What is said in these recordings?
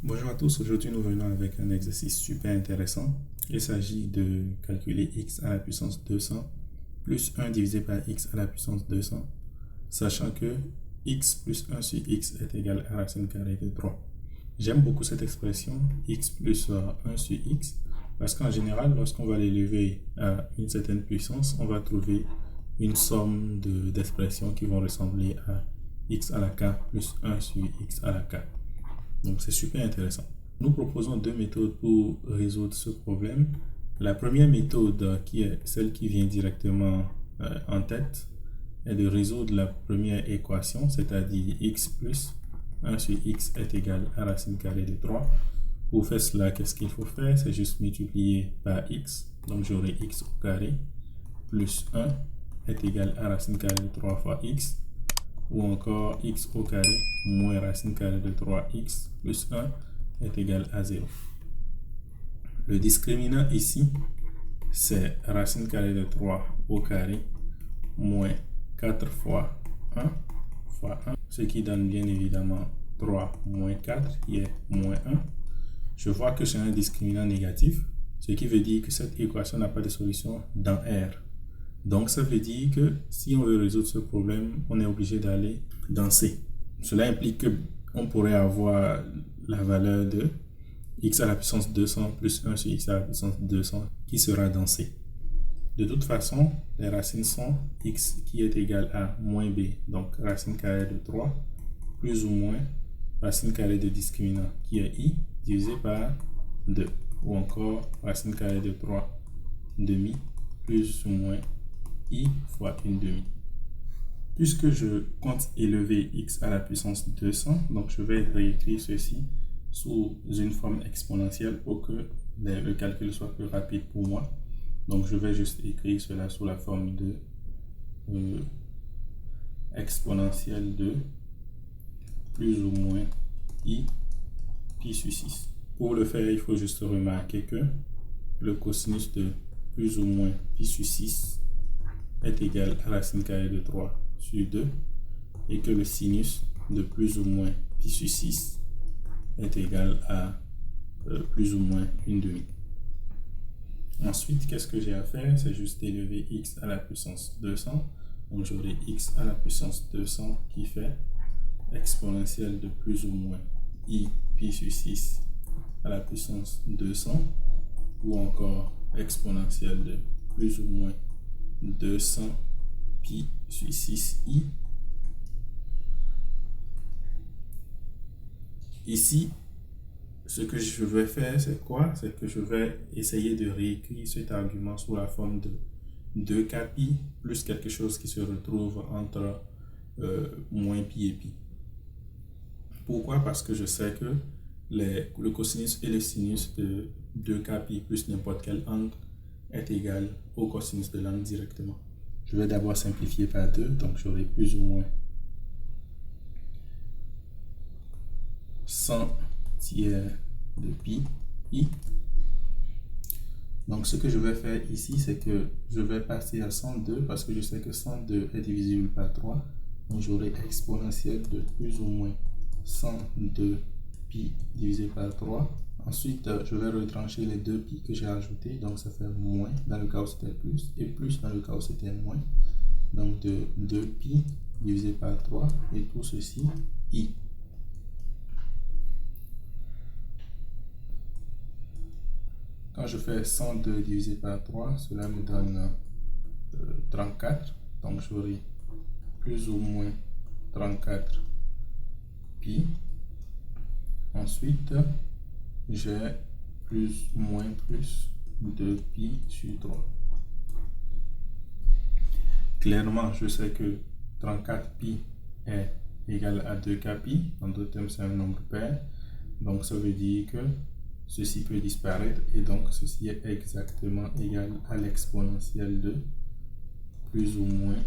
Bonjour à tous, aujourd'hui nous venons avec un exercice super intéressant. Il s'agit de calculer x à la puissance 200 plus 1 divisé par x à la puissance 200, sachant que x plus 1 sur x est égal à racine carrée de 3. J'aime beaucoup cette expression x plus 1 sur x parce qu'en général, lorsqu'on va l'élever à une certaine puissance, on va trouver une somme d'expressions qui vont ressembler à x à la k plus 1 sur x à la k. Donc c'est super intéressant. Nous proposons deux méthodes pour résoudre ce problème. La première méthode, qui est celle qui vient directement en tête, est de résoudre la première équation, c'est-à-dire x plus 1 sur x est égal à racine carrée de 3. Pour faire cela, qu'est-ce qu'il faut faire? C'est juste multiplier par x. Donc j'aurai x au carré plus 1 est égal à racine carrée de 3 fois x, ou encore x au carré moins racine carrée de 3x plus 1 est égal à 0. Le discriminant ici, c'est racine carrée de 3 au carré moins 4 fois 1 fois 1, ce qui donne bien évidemment 3 moins 4 qui est moins 1. Je vois que j'ai un discriminant négatif, ce qui veut dire que cette équation n'a pas de solution dans R. Donc, ça veut dire que si on veut résoudre ce problème, on est obligé d'aller dans C. Cela implique qu'on pourrait avoir la valeur de x à la puissance 200 plus 1 sur x à la puissance 200 qui sera dans C. De toute façon, les racines sont x qui est égal à moins b, donc racine carrée de 3 plus ou moins racine carrée de discriminant qui est i divisé par 2, ou encore racine carrée de 3 demi plus ou moins i fois une demi. Puisque je compte élever x à la puissance 200, donc je vais réécrire ceci sous une forme exponentielle pour que le calcul soit plus rapide pour moi. Donc je vais juste écrire cela sous la forme de exponentielle de plus ou moins i pi sur 6. Pour le faire, il faut juste remarquer que le cosinus de plus ou moins pi sur 6 est égal à racine carrée de 3 sur 2 et que le sinus de plus ou moins pi sur 6 est égal à plus ou moins une demi. Ensuite, qu'est-ce que j'ai à faire? C'est juste élever x à la puissance 200. Donc j'aurai x à la puissance 200 qui fait exponentielle de plus ou moins i pi sur 6 à la puissance 200, ou encore exponentielle de plus ou moins 200 pi sur 6i. Ici, ce que je vais faire, c'est quoi? C'est que je vais essayer de réécrire cet argument sous la forme de 2k pi plus quelque chose qui se retrouve entre moins pi et pi. Pourquoi? Parce que je sais que le cosinus et le sinus de 2k pi plus n'importe quel angle est égal au cosinus de l'angle directement. Je vais d'abord simplifier par 2, donc j'aurai plus ou moins 100 tiers de pi i. Donc ce que je vais faire ici, c'est que je vais passer à 102 parce que je sais que 102 est divisible par 3. Donc j'aurai exponentielle de plus ou moins 102 pi divisé par 3. Ensuite, je vais retrancher les deux pi que j'ai ajoutés, donc ça fait moins dans le cas où c'était plus, et plus dans le cas où c'était moins. Donc de 2 pi divisé par 3, et tout ceci, i. Quand je fais 102 divisé par 3, cela me donne 34. Donc j'aurai plus ou moins 34 pi. Ensuite, j'ai plus moins plus de pi sur 3. Clairement, je sais que 34 pi est égal à 2k pi. En d'autres termes, c'est un nombre pair. Donc ça veut dire que ceci peut disparaître et donc ceci est exactement égal à l'exponentielle de plus ou moins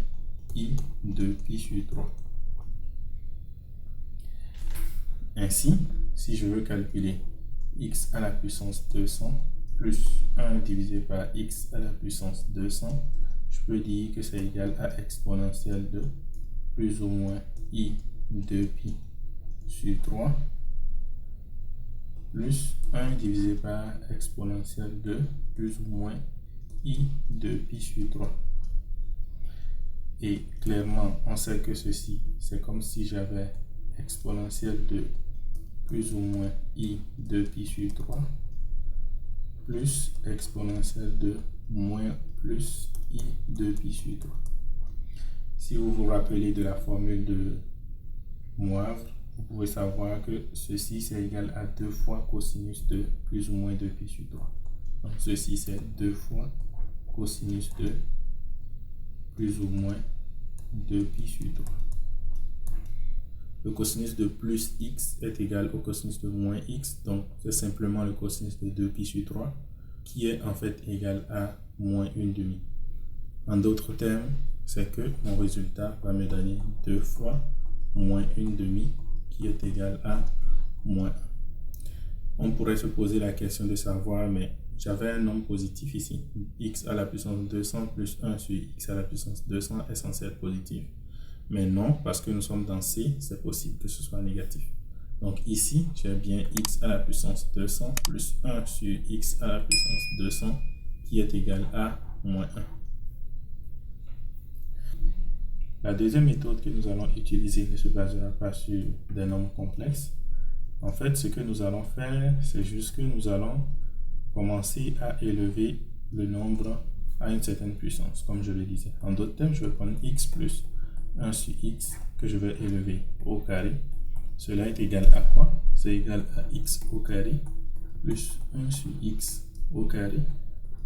i de pi sur 3. Ainsi, si je veux calculer x à la puissance 200 plus 1 divisé par x à la puissance 200, je peux dire que c'est égal à exponentielle de plus ou moins i de pi sur 3 plus 1 divisé par exponentielle de plus ou moins I de pi sur 3. Et clairement, on sait que ceci, c'est comme si j'avais exponentielle de plus ou moins I de pi sur 3 plus exponentielle de moins plus I de pi sur 3. Si vous vous rappelez de la formule de Moivre, vous pouvez savoir que ceci c'est égal à 2 fois cosinus de plus ou moins 2 pi sur 3. Donc ceci c'est 2 fois cosinus de plus ou moins 2 pi sur 3. Le cosinus de plus x est égal au cosinus de moins x, donc c'est simplement le cosinus de 2 pi sur 3 qui est en fait égal à moins 1/2. En d'autres termes, c'est que mon résultat va me donner 2 fois moins 1/2 qui est égal à moins 1. On pourrait se poser la question de savoir, mais j'avais un nombre positif ici. X à la puissance 200 plus 1 sur x à la puissance 200 est censé être positif. Mais non, parce que nous sommes dans C, c'est possible que ce soit négatif. Donc ici, j'ai bien x à la puissance 200 plus 1 sur x à la puissance 200 qui est égal à moins 1. La deuxième méthode que nous allons utiliser ne se basera pas sur des nombres complexes. En fait, ce que nous allons faire, c'est juste que nous allons commencer à élever le nombre à une certaine puissance, comme je le disais. En d'autres termes, je vais prendre x plus 1 sur x que je vais élever au carré. Cela est égal à quoi? C'est égal à x au carré plus 1 sur x au carré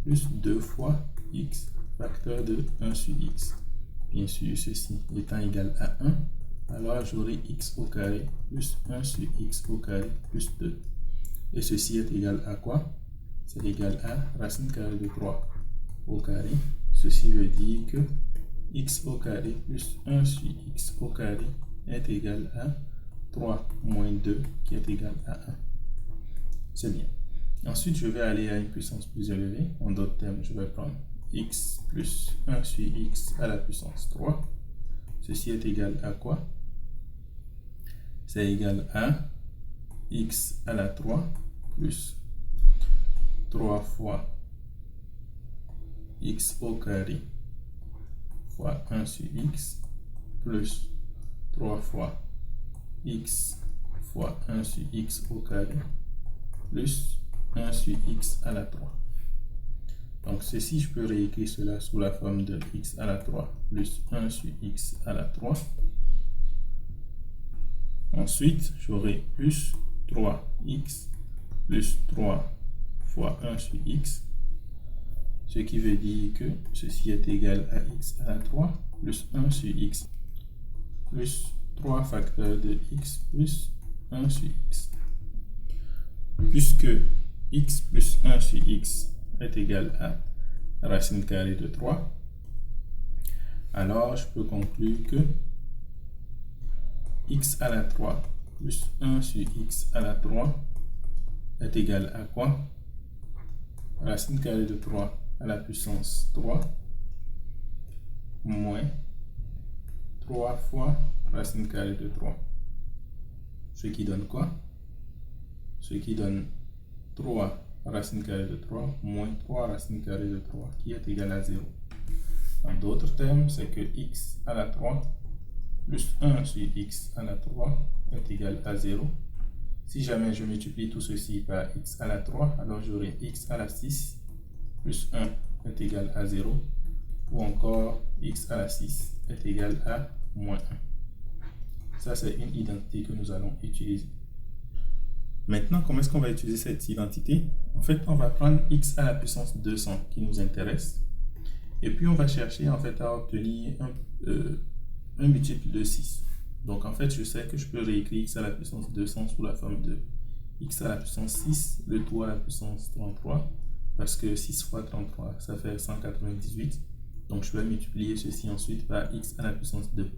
plus 2 fois x facteur de 1 sur x. Bien sûr, ceci étant égal à 1, alors j'aurai x au carré plus 1 sur x au carré plus 2. Et ceci est égal à quoi? C'est égal à racine carrée de 3 au carré. Ceci veut dire que x au carré plus 1 sur x au carré est égal à 3 moins 2 qui est égal à 1. C'est bien. Ensuite, je vais aller à une puissance plus élevée. En d'autres termes, je vais prendre x plus 1 sur x à la puissance 3. Ceci est égal à quoi? C'est égal à x à la 3 plus 3 fois x au carré fois 1 sur x plus 3 fois x fois 1 sur x au carré plus 1 sur x à la 3. Donc ceci, je peux réécrire cela sous la forme de x à la 3 plus 1 sur x à la 3. Ensuite, j'aurai plus 3x plus 3 fois 1 sur x. Ce qui veut dire que ceci est égal à x à la 3 plus 1 sur x plus 3 facteurs de x plus 1 sur x. Puisque x plus 1 sur x est égal à racine carrée de 3, alors je peux conclure que x à la 3 plus 1 sur x à la 3 est égal à quoi? Racine carrée de 3 à la puissance 3 moins 3 fois racine carrée de 3. Ce qui donne quoi? Ce qui donne 3 racine carrée de 3 moins 3 racine carrée de 3 qui est égal à 0. En d'autres termes, c'est que x à la 3 plus 1 sur x à la 3 est égal à 0. Si jamais je multiplie tout ceci par x à la 3, alors j'aurai x à la 6 plus 1 est égal à 0. Ou encore x à la 6 est égal à moins 1. Ça, c'est une identité que nous allons utiliser. Maintenant, comment est-ce qu'on va utiliser cette identité? En fait, on va prendre x à la puissance 200 qui nous intéresse. Et puis, on va chercher en fait à obtenir un multiple de 6. Donc, en fait, je sais que je peux réécrire x à la puissance 200 sous la forme de x à la puissance 6, le tout à la puissance 33. Parce que 6 fois 33, ça fait 198. Donc, je vais multiplier ceci ensuite par x à la puissance 2.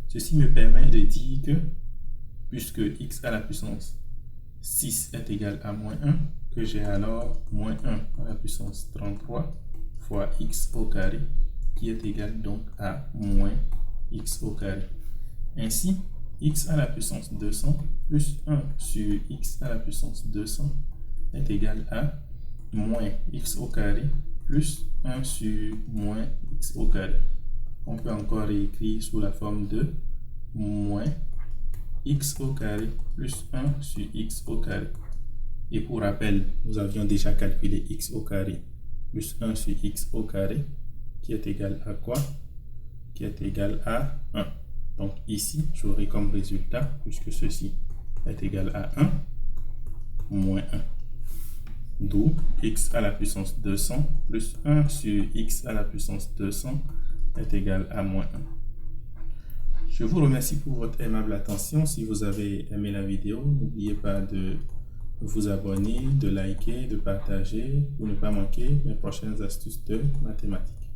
Ceci me permet de dire que, puisque x à la puissance 6 est égal à moins 1, que j'ai alors moins 1 à la puissance 33 fois x au carré, qui est égal donc à moins x au carré. Ainsi, x à la puissance 200 plus 1 sur x à la puissance 200 est égal à moins x au carré plus 1 sur moins x au carré. On peut encore réécrire sous la forme de moins x au carré plus 1 sur x au carré. Et pour rappel, nous avions déjà calculé x au carré plus 1 sur x au carré, qui est égal à quoi? Qui est égal à 1. Donc ici, j'aurai comme résultat, puisque ceci est égal à 1, moins 1. D'où x à la puissance 200 plus 1 sur x à la puissance 200 est égal à moins 1. Je vous remercie pour votre aimable attention. Si vous avez aimé la vidéo, n'oubliez pas de vous abonner, de liker, de partager pour ne pas manquer mes prochaines astuces de mathématiques.